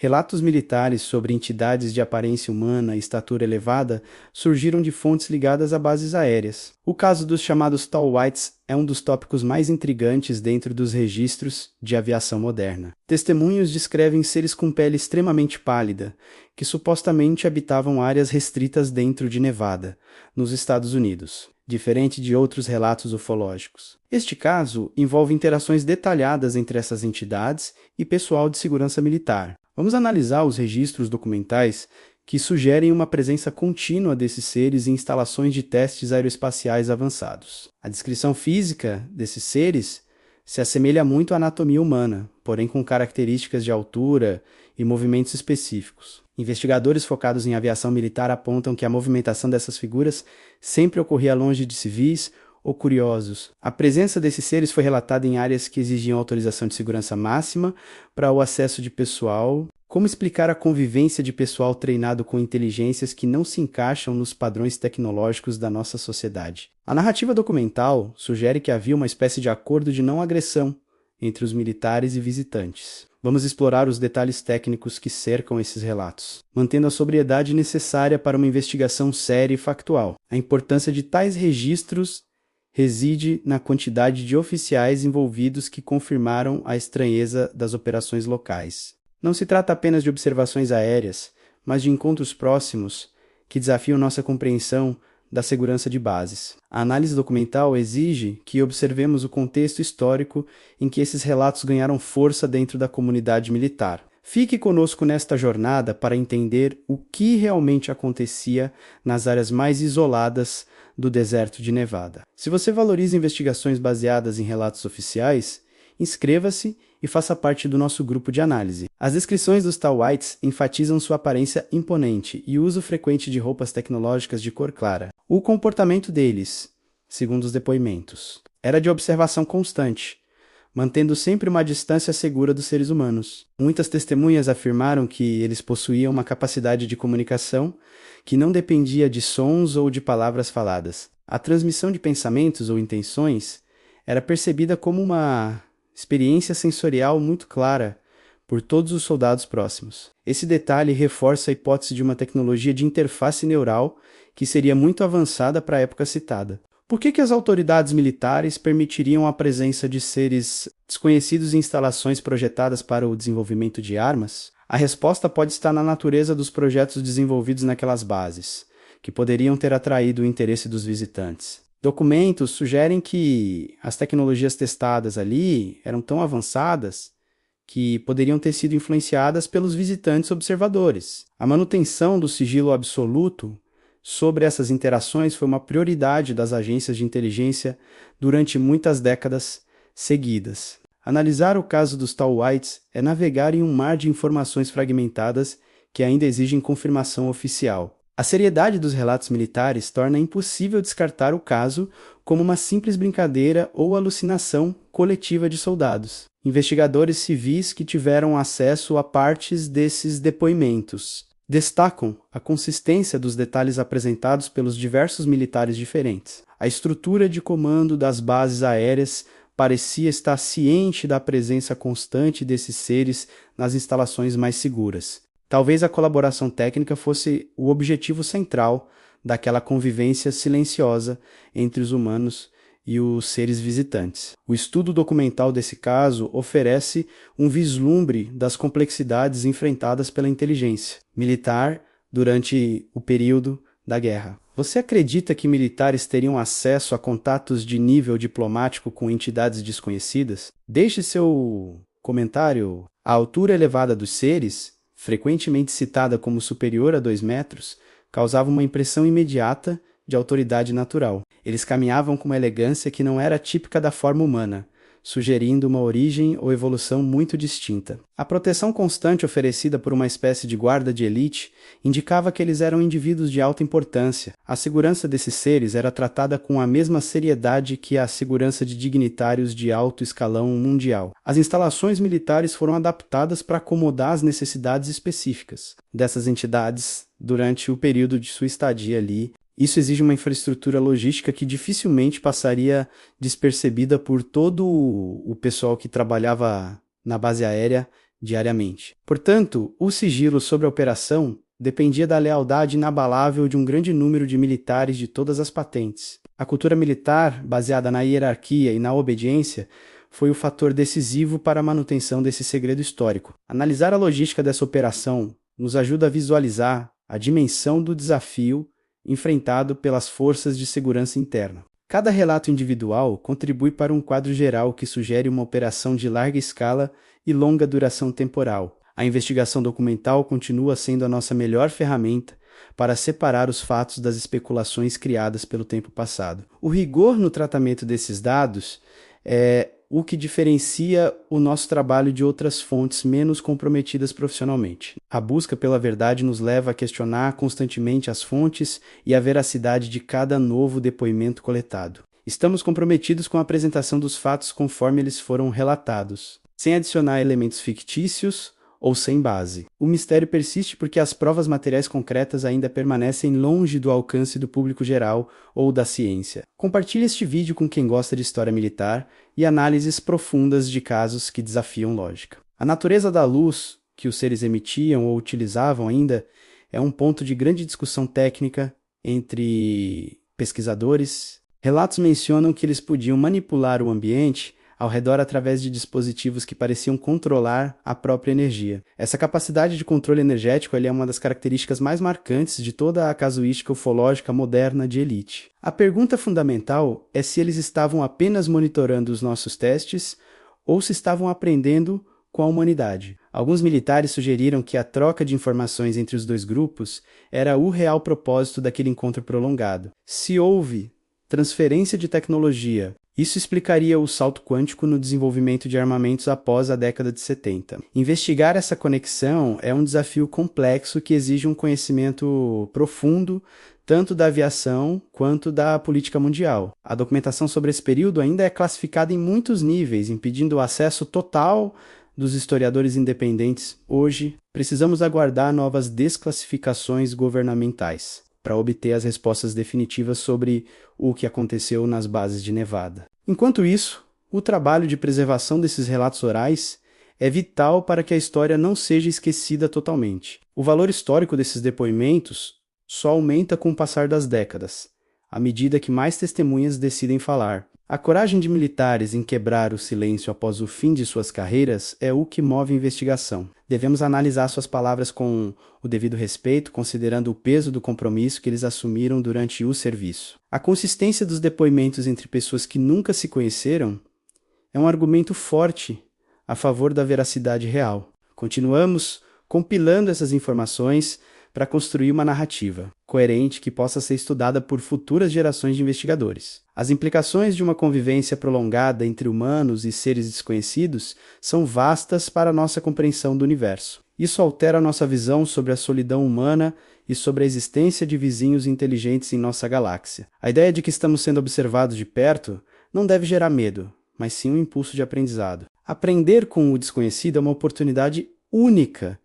Relatos militares sobre entidades de aparência humana e estatura elevada surgiram de fontes ligadas a bases aéreas. O caso dos chamados Tall Whites é um dos tópicos mais intrigantes dentro dos registros de aviação moderna. Testemunhos descrevem seres com pele extremamente pálida, que supostamente habitavam áreas restritas dentro de Nevada, nos Estados Unidos, diferente de outros relatos ufológicos. Este caso envolve interações detalhadas entre essas entidades e pessoal de segurança militar. Vamos analisar os registros documentais que sugerem uma presença contínua desses seres em instalações de testes aeroespaciais avançados. A descrição física desses seres se assemelha muito à anatomia humana, porém com características de altura e movimentos específicos. Investigadores focados em aviação militar apontam que a movimentação dessas figuras sempre ocorria longe de civis ou curiosos. A presença desses seres foi relatada em áreas que exigiam autorização de segurança máxima para o acesso de pessoal. Como explicar a convivência de pessoal treinado com inteligências que não se encaixam nos padrões tecnológicos da nossa sociedade? A narrativa documental sugere que havia uma espécie de acordo de não agressão entre os militares e visitantes. Vamos explorar os detalhes técnicos que cercam esses relatos, mantendo a sobriedade necessária para uma investigação séria e factual. A importância de tais registros reside na quantidade de oficiais envolvidos que confirmaram a estranheza das operações locais. Não se trata apenas de observações aéreas, mas de encontros próximos que desafiam nossa compreensão da segurança de bases. A análise documental exige que observemos o contexto histórico em que esses relatos ganharam força dentro da comunidade militar. Fique conosco nesta jornada para entender o que realmente acontecia nas áreas mais isoladas do deserto de Nevada. Se você valoriza investigações baseadas em relatos oficiais, inscreva-se e faça parte do nosso grupo de análise. As descrições dos Tall Whites enfatizam sua aparência imponente e uso frequente de roupas tecnológicas de cor clara. O comportamento deles, segundo os depoimentos, era de observação constante, mantendo sempre uma distância segura dos seres humanos. Muitas testemunhas afirmaram que eles possuíam uma capacidade de comunicação que não dependia de sons ou de palavras faladas. A transmissão de pensamentos ou intenções era percebida como uma experiência sensorial muito clara por todos os soldados próximos. Esse detalhe reforça a hipótese de uma tecnologia de interface neural que seria muito avançada para a época citada. Por que as autoridades militares permitiriam a presença de seres desconhecidos em instalações projetadas para o desenvolvimento de armas? A resposta pode estar na natureza dos projetos desenvolvidos naquelas bases, que poderiam ter atraído o interesse dos visitantes. Documentos sugerem que as tecnologias testadas ali eram tão avançadas que poderiam ter sido influenciadas pelos visitantes observadores. A manutenção do sigilo absoluto sobre essas interações foi uma prioridade das agências de inteligência durante muitas décadas seguidas. Analisar o caso dos Tall Whites é navegar em um mar de informações fragmentadas que ainda exigem confirmação oficial. A seriedade dos relatos militares torna impossível descartar o caso como uma simples brincadeira ou alucinação coletiva de soldados. Investigadores civis que tiveram acesso a partes desses depoimentos destacam a consistência dos detalhes apresentados pelos diversos militares diferentes. A estrutura de comando das bases aéreas parecia estar ciente da presença constante desses seres nas instalações mais seguras. Talvez a colaboração técnica fosse o objetivo central daquela convivência silenciosa entre os humanos e os seres visitantes. O estudo documental desse caso oferece um vislumbre das complexidades enfrentadas pela inteligência militar durante o período da guerra. Você acredita que militares teriam acesso a contatos de nível diplomático com entidades desconhecidas? Deixe seu comentário. A altura elevada dos seres, frequentemente citada como superior a 2 metros, causava uma impressão imediata de autoridade natural. Eles caminhavam com uma elegância que não era típica da forma humana, sugerindo uma origem ou evolução muito distinta. A proteção constante oferecida por uma espécie de guarda de elite indicava que eles eram indivíduos de alta importância. A segurança desses seres era tratada com a mesma seriedade que a segurança de dignitários de alto escalão mundial. As instalações militares foram adaptadas para acomodar as necessidades específicas dessas entidades durante o período de sua estadia ali. Isso exige uma infraestrutura logística que dificilmente passaria despercebida por todo o pessoal que trabalhava na base aérea diariamente. Portanto, o sigilo sobre a operação dependia da lealdade inabalável de um grande número de militares de todas as patentes. A cultura militar, baseada na hierarquia e na obediência, foi o fator decisivo para a manutenção desse segredo histórico. Analisar a logística dessa operação nos ajuda a visualizar a dimensão do desafio enfrentado pelas forças de segurança interna. Cada relato individual contribui para um quadro geral que sugere uma operação de larga escala e longa duração temporal. A investigação documental continua sendo a nossa melhor ferramenta para separar os fatos das especulações criadas pelo tempo passado. O rigor no tratamento desses dados é o que diferencia o nosso trabalho de outras fontes menos comprometidas profissionalmente. A busca pela verdade nos leva a questionar constantemente as fontes e a veracidade de cada novo depoimento coletado. Estamos comprometidos com a apresentação dos fatos conforme eles foram relatados, sem adicionar elementos fictícios ou sem base. O mistério persiste porque as provas materiais concretas ainda permanecem longe do alcance do público geral ou da ciência. Compartilhe este vídeo com quem gosta de história militar e análises profundas de casos que desafiam lógica. A natureza da luz que os seres emitiam ou utilizavam ainda é um ponto de grande discussão técnica entre pesquisadores. Relatos mencionam que eles podiam manipular o ambiente ao redor através de dispositivos que pareciam controlar a própria energia. Essa capacidade de controle energético é uma das características mais marcantes de toda a casuística ufológica moderna de elite. A pergunta fundamental é se eles estavam apenas monitorando os nossos testes ou se estavam aprendendo com a humanidade. Alguns militares sugeriram que a troca de informações entre os dois grupos era o real propósito daquele encontro prolongado. Se houve transferência de tecnologia, isso explicaria o salto quântico no desenvolvimento de armamentos após a década de 70. Investigar essa conexão é um desafio complexo que exige um conhecimento profundo tanto da aviação quanto da política mundial. A documentação sobre esse período ainda é classificada em muitos níveis, impedindo o acesso total dos historiadores independentes. Hoje, precisamos aguardar novas desclassificações governamentais para obter as respostas definitivas sobre o que aconteceu nas bases de Nevada. Enquanto isso, o trabalho de preservação desses relatos orais é vital para que a história não seja esquecida totalmente. O valor histórico desses depoimentos só aumenta com o passar das décadas, à medida que mais testemunhas decidem falar. A coragem de militares em quebrar o silêncio após o fim de suas carreiras é o que move a investigação. Devemos analisar suas palavras com o devido respeito, considerando o peso do compromisso que eles assumiram durante o serviço. A consistência dos depoimentos entre pessoas que nunca se conheceram é um argumento forte a favor da veracidade real. Continuamos compilando essas informações para construir uma narrativa coerente que possa ser estudada por futuras gerações de investigadores. As implicações de uma convivência prolongada entre humanos e seres desconhecidos são vastas para a nossa compreensão do universo. Isso altera nossa visão sobre a solidão humana e sobre a existência de vizinhos inteligentes em nossa galáxia. A ideia de que estamos sendo observados de perto não deve gerar medo, mas sim um impulso de aprendizado. Aprender com o desconhecido é uma oportunidade única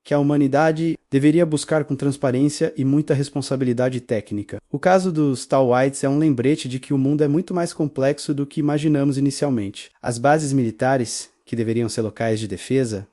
que a humanidade deveria buscar com transparência e muita responsabilidade técnica. O caso dos Tall Whites é um lembrete de que o mundo é muito mais complexo do que imaginamos inicialmente. As bases militares, que deveriam ser locais de defesa,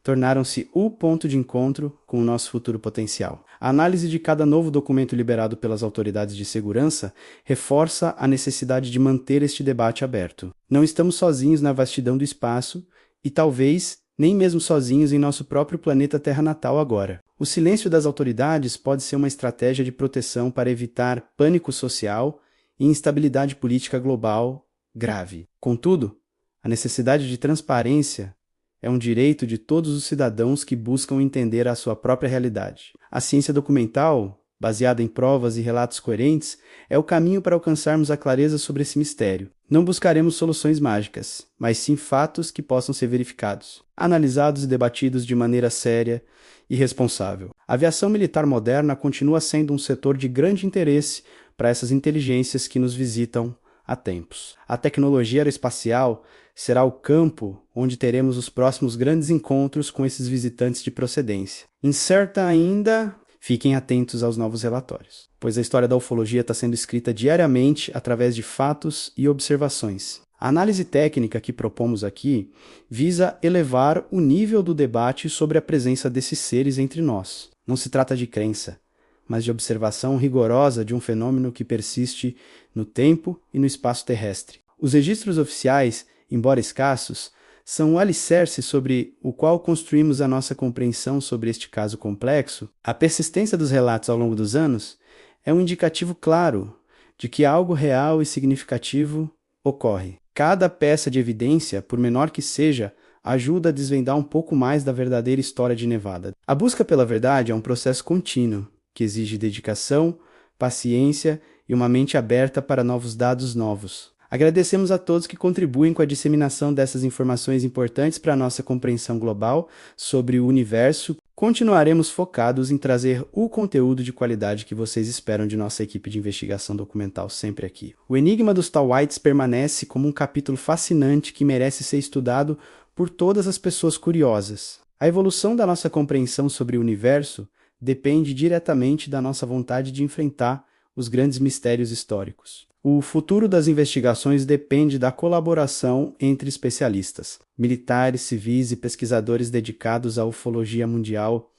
tornaram-se o ponto de encontro com o nosso futuro potencial. A análise de cada novo documento liberado pelas autoridades de segurança reforça a necessidade de manter este debate aberto. Não estamos sozinhos na vastidão do espaço e talvez nem mesmo sozinhos em nosso próprio planeta Terra natal agora. O silêncio das autoridades pode ser uma estratégia de proteção para evitar pânico social e instabilidade política global grave. Contudo, a necessidade de transparência é um direito de todos os cidadãos que buscam entender a sua própria realidade. A ciência documental, baseada em provas e relatos coerentes, é o caminho para alcançarmos a clareza sobre esse mistério. Não buscaremos soluções mágicas, mas sim fatos que possam ser verificados, analisados e debatidos de maneira séria e responsável. A aviação militar moderna continua sendo um setor de grande interesse para essas inteligências que nos visitam há tempos. A tecnologia aeroespacial será o campo onde teremos os próximos grandes encontros com esses visitantes de procedência. Incerta ainda, fiquem atentos aos novos relatórios, pois a história da ufologia está sendo escrita diariamente através de fatos e observações. A análise técnica que propomos aqui visa elevar o nível do debate sobre a presença desses seres entre nós. Não se trata de crença, mas de observação rigorosa de um fenômeno que persiste no tempo e no espaço terrestre. Os registros oficiais, embora escassos, são o alicerce sobre o qual construímos a nossa compreensão sobre este caso complexo. A persistência dos relatos ao longo dos anos é um indicativo claro de que algo real e significativo ocorre. Cada peça de evidência, por menor que seja, ajuda a desvendar um pouco mais da verdadeira história de Nevada. A busca pela verdade é um processo contínuo, que exige dedicação, paciência e uma mente aberta para novos dados novos. Agradecemos a todos que contribuem com a disseminação dessas informações importantes para a nossa compreensão global sobre o universo. Continuaremos focados em trazer o conteúdo de qualidade que vocês esperam de nossa equipe de investigação documental sempre aqui. O enigma dos Tall Whites permanece como um capítulo fascinante que merece ser estudado por todas as pessoas curiosas. A evolução da nossa compreensão sobre o universo depende diretamente da nossa vontade de enfrentar os grandes mistérios históricos. O futuro das investigações depende da colaboração entre especialistas, militares, civis e pesquisadores dedicados à ufologia mundial.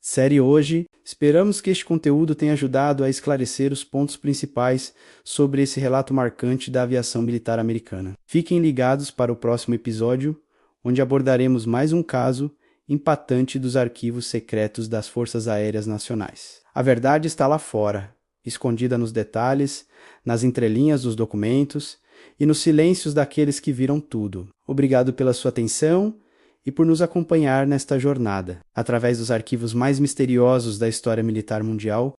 Série hoje, esperamos que este conteúdo tenha ajudado a esclarecer os pontos principais sobre esse relato marcante da aviação militar americana. Fiquem ligados para o próximo episódio, onde abordaremos mais um caso impactante dos arquivos secretos das Forças Aéreas Nacionais. A verdade está lá fora, escondida nos detalhes, nas entrelinhas dos documentos e nos silêncios daqueles que viram tudo. Obrigado pela sua atenção e por nos acompanhar nesta jornada, através dos arquivos mais misteriosos da história militar mundial.